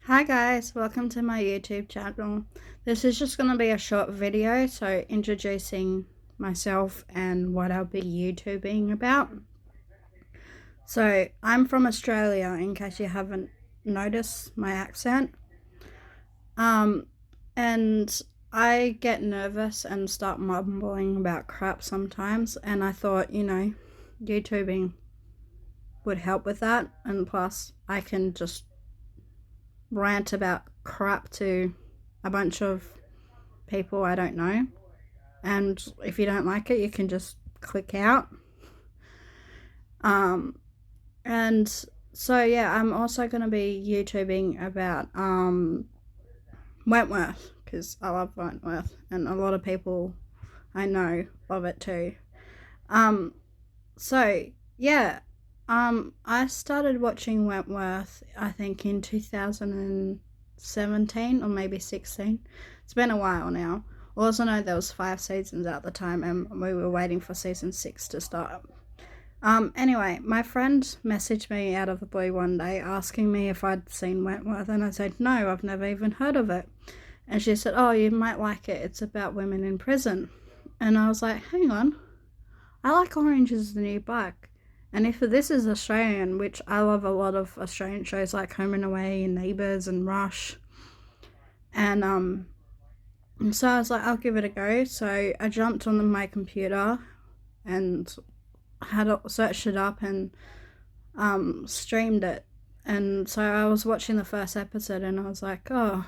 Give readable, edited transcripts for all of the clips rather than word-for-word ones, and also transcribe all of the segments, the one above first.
Hi guys, welcome to my YouTube channel. This is just going to be a short video, so introducing myself and what I'll be YouTubing about. So I'm from Australia, in case you haven't noticed my accent. And I get nervous and start mumbling about crap sometimes, and I thought, YouTubing would help with that, and plus I can just rant about crap to a bunch of people I don't know, and if you don't like it you can just click out. And so yeah, I'm also going to be YouTubing about Wentworth, because I love Wentworth and a lot of people I know love it too. So yeah, I started watching Wentworth I think in 2017 or maybe 16. It's been a while now. I also know there was 5 seasons at the time and we were waiting for season 6 to start. Anyway, my friend messaged me out of the blue one day asking me if I'd seen Wentworth, and I said no, I've never even heard of it. And she said, oh, you might like it, it's about women in prison. And I was like, hang on, I like Orange is the New Black. And if this is Australian, which I love a lot of Australian shows like Home and Away and Neighbours and Rush. And so I was like, I'll give it a go. So I jumped on my computer and searched it up and streamed it. And so I was watching the first episode and I was like, oh,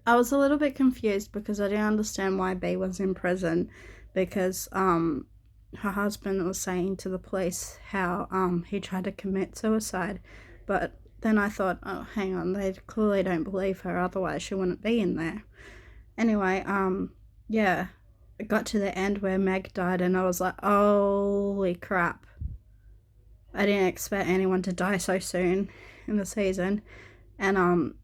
I was a little bit confused because I didn't understand why B was in prison, because her husband was saying to the police how he tried to commit suicide. But then I thought, oh, hang on, they clearly don't believe her, otherwise she wouldn't be in there. Anyway, yeah, it got to the end where Meg died and I was like, holy crap. I didn't expect anyone to die so soon in the season. And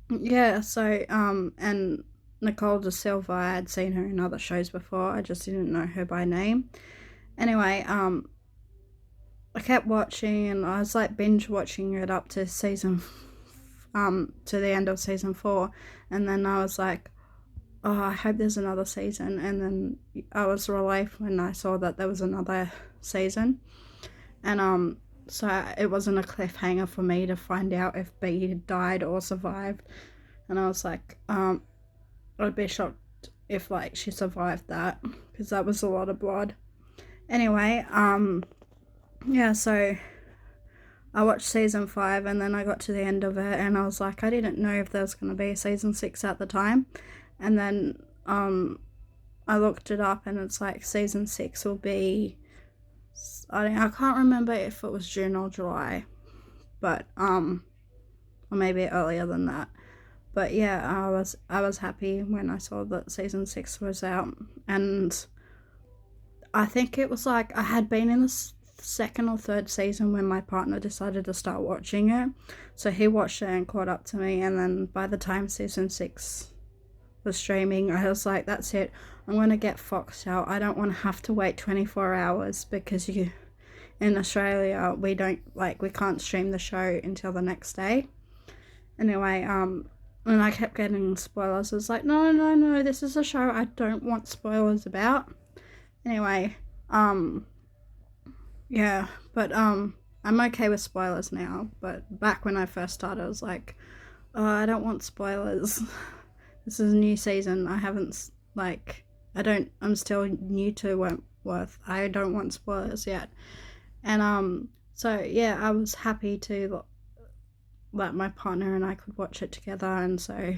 yeah, so and Nicole De Silva, I had seen her in other shows before, I just didn't know her by name. Anyway, I kept watching and I was like binge watching it up to to the end of season 4, and then I was like, oh, I hope there's another season. And then I was relieved when I saw that there was another season. And so it wasn't a cliffhanger for me to find out if B had died or survived. And I was like, I'd be shocked if like she survived that, because that was a lot of blood. Anyway, yeah, so I watched season 5 and then I got to the end of it and I was like, I didn't know if there was going to be a season 6 at the time. And then I looked it up and it's like season 6 will be, I can't remember if it was June or July, but or maybe earlier than that. But yeah, I was happy when I saw that season 6 was out. And I think it was like I had been in the second or third season when my partner decided to start watching it, so he watched it and caught up to me. And then by the time season 6 was streaming, I was like, that's it, I'm gonna get Foxtel. I don't want to have to wait 24 hours because in Australia we can't stream the show until the next day. Anyway, and I kept getting spoilers. I was like, no, this is a show I don't want spoilers about. Anyway, yeah, but I'm okay with spoilers now, but back when I first started I was like, oh, I don't want spoilers. This is a new season, I'm still new to Wentworth, I don't want spoilers yet. And so yeah, I was happy to let my partner and I could watch it together. And so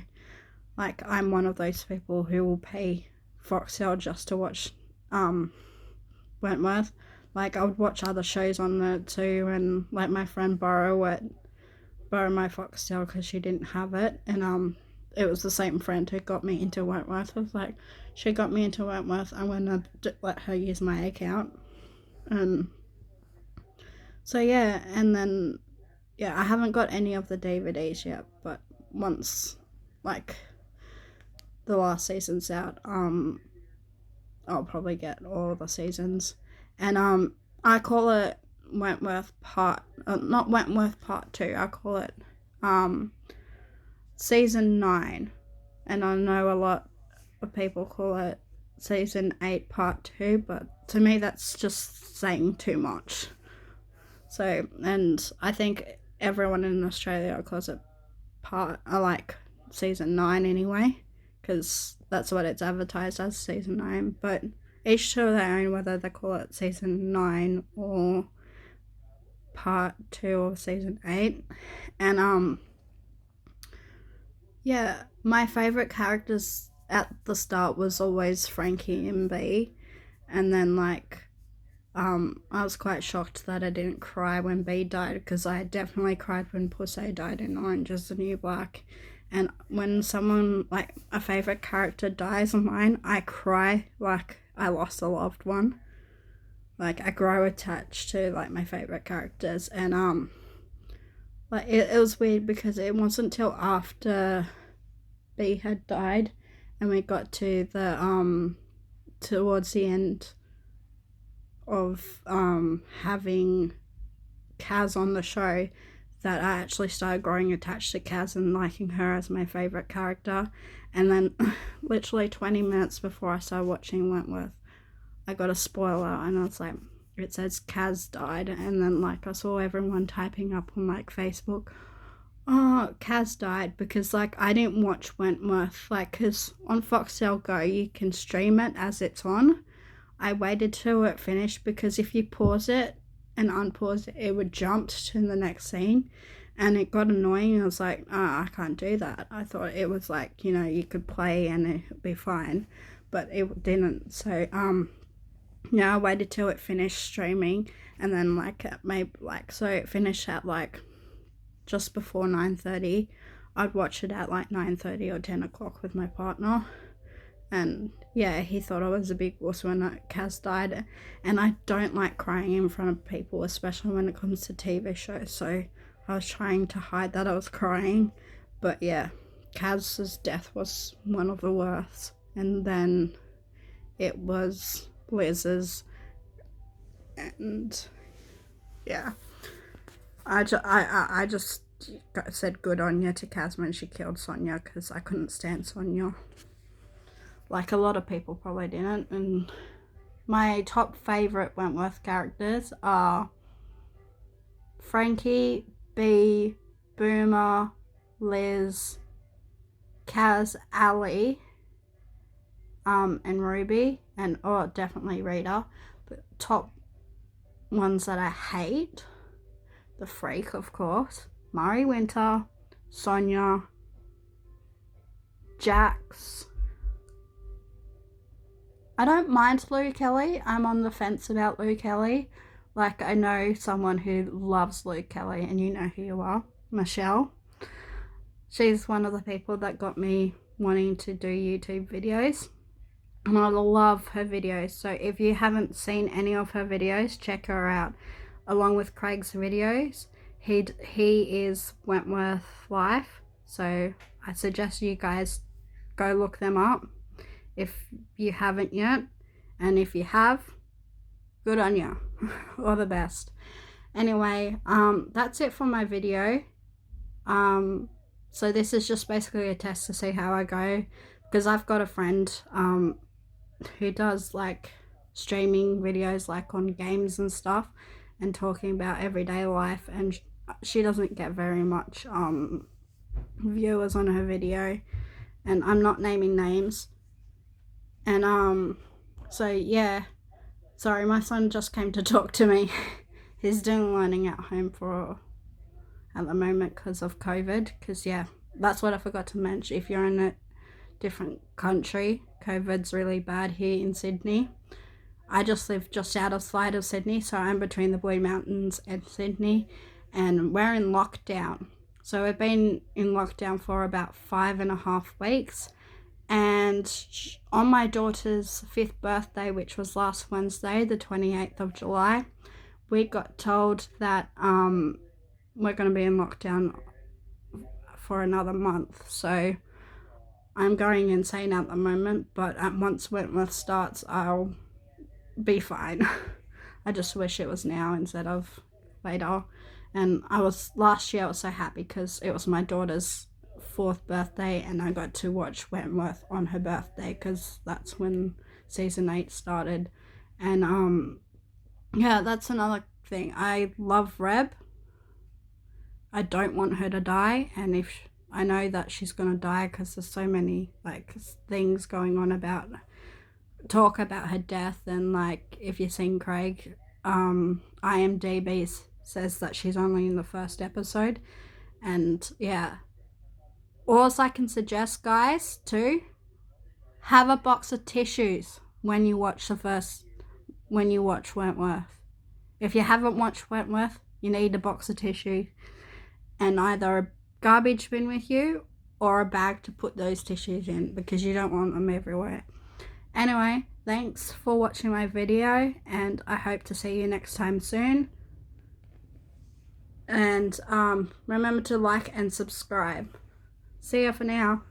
like I'm one of those people who will pay Foxtel just to watch Wentworth. Like I would watch other shows on there too, and like my friend borrow my Foxtel because she didn't have it. And it was the same friend who got me into Wentworth. I was like, she got me into Wentworth, I'm gonna let her use my account. And so yeah, and then yeah, I haven't got any of the DVDs yet, but once like the last season's out, I'll probably get all the seasons. And I call it Wentworth part, not Wentworth part 2. I call it season 9, and I know a lot of people call it season 8 part 2, but to me that's just saying too much. So, and I think everyone in Australia calls it season 9 anyway, because that's what it's advertised as, season 9, but each to their own whether they call it season 9 or part 2 or season 8. And yeah, my favourite characters at the start was always Frankie and Bea, and then I was quite shocked that I didn't cry when Bea died, because I definitely cried when Pussy died in Orange is the New Black. And when someone, like a favourite character dies of mine, I cry like I lost a loved one. Like, I grow attached to like my favourite characters. And like it was weird because it wasn't till after Bea had died and we got to the towards the end of having Kaz on the show that I actually started growing attached to Kaz and liking her as my favourite character. And then literally 20 minutes before I started watching Wentworth, I got a spoiler and I was like, it says Kaz died, and then like I saw everyone typing up on like Facebook, oh, Kaz died, because like I didn't watch Wentworth, like because on Foxtel Go you can stream it as it's on. I waited till it finished because if you pause it and unpause it, it would jump to the next scene, and it got annoying. I was like, oh, I can't do that. I thought it was like, you know, you could play and it'd be fine, but it didn't. So yeah, I waited till it finished streaming, and then like maybe like, so it finished at like just before 9:30. I'd watch it at like 9:30 or 10 o'clock with my partner. And yeah, he thought I was a big wuss when Kaz died, and I don't like crying in front of people, especially when it comes to TV shows, so I was trying to hide that I was crying. But yeah, Kaz's death was one of the worst, and then it was Liz's, and yeah, I just said good on you to Kaz when she killed Sonia, because I couldn't stand Sonia. Like a lot of people probably didn't. And my top favourite Wentworth characters are Frankie, Bea, Boomer, Liz, Kaz, Ali, and Ruby, and definitely Rita. But top ones that I hate, the Freak, of course, Murray Winter, Sonia, Jax. I don't mind Lou Kelly. I'm on the fence about Lou Kelly. Like, I know someone who loves Lou Kelly, and you know who you are, Michelle. She's one of the people that got me wanting to do YouTube videos, and I love her videos. So if you haven't seen any of her videos, check her out. Along with Craig's videos, he is Wentworth Life, so I suggest you guys go look them up if you haven't yet, and if you have, good on you. All the best. Anyway, that's it for my video. So this is just basically a test to see how I go, because I've got a friend who does like streaming videos like on games and stuff and talking about everyday life, and she doesn't get very much viewers on her video, and I'm not naming names. And so yeah, sorry, my son just came to talk to me. He's doing learning at home at the moment because of COVID, because yeah, that's what I forgot to mention. If you're in a different country, COVID's really bad here in Sydney. I just live just outside of Sydney, so I'm between the Blue Mountains and Sydney, and we're in lockdown. So we've been in lockdown for about 5.5 weeks. And on my daughter's 5th birthday, which was last Wednesday, the 28th of July, we got told that we're going to be in lockdown for another month. So I'm going insane at the moment, but once Wentworth starts, I'll be fine. I just wish it was now instead of later. And last year I was so happy because it was my daughter's 4th birthday and I got to watch Wentworth on her birthday because that's when season 8 started. And yeah, that's another thing. I love Reb. I don't want her to die, and if I know that she's gonna die because there's so many like things going on about talk about her death. And like, if you've seen Craig, IMDb says that she's only in the first episode. And yeah, all I can suggest, guys, too, have a box of tissues when you watch Wentworth. If you haven't watched Wentworth, you need a box of tissue and either a garbage bin with you or a bag to put those tissues in, because you don't want them everywhere. Anyway, thanks for watching my video, and I hope to see you next time soon. And remember to like and subscribe. See ya for now.